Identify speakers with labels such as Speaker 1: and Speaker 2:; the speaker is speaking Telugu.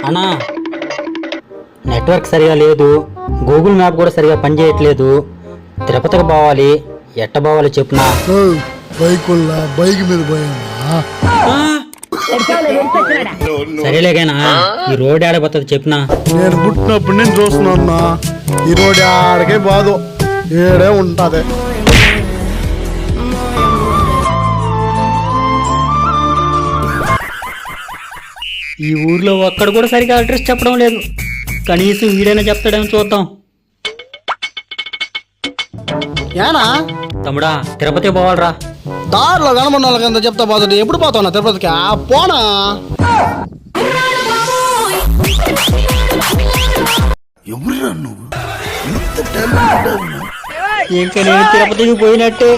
Speaker 1: అన్నా నెట్వర్క్ సరిగా లేదు, గూగుల్ మ్యాప్ కూడా సరిగా పనిచేయట్లేదు. తిరుపతికి పోవాలి, ఎట్ట పోవాలి చెప్పునా?
Speaker 2: బైక్ మీద పోయానా?
Speaker 1: సరేలేగానా ఈ రోడ్ ఆడపోతుంది చెప్పునా?
Speaker 2: నేను పుట్టినప్పుడు నేను చూస్తున్నా, ఈ రోడ్ ఆడకే బాదు, ఏడే ఉంటది.
Speaker 1: ఈ ఊర్లో ఒక్కడ కూడా సరిగా అడ్రస్ చెప్పడం లేదు, కనీసం వీడైనా చెప్తాడేమో చూద్దాం.
Speaker 2: ఏనా
Speaker 1: తమ్ముడా తిరుపతి పోవాలరా.
Speaker 2: దారిలో కనమన్నాళ్ళకి ఎంత చెప్తా పోతుంది. ఎప్పుడు పోతావున్నా తిరుపతికి? పోనా
Speaker 1: ఇంకా నేను తిరుపతికి పోయినట్టే.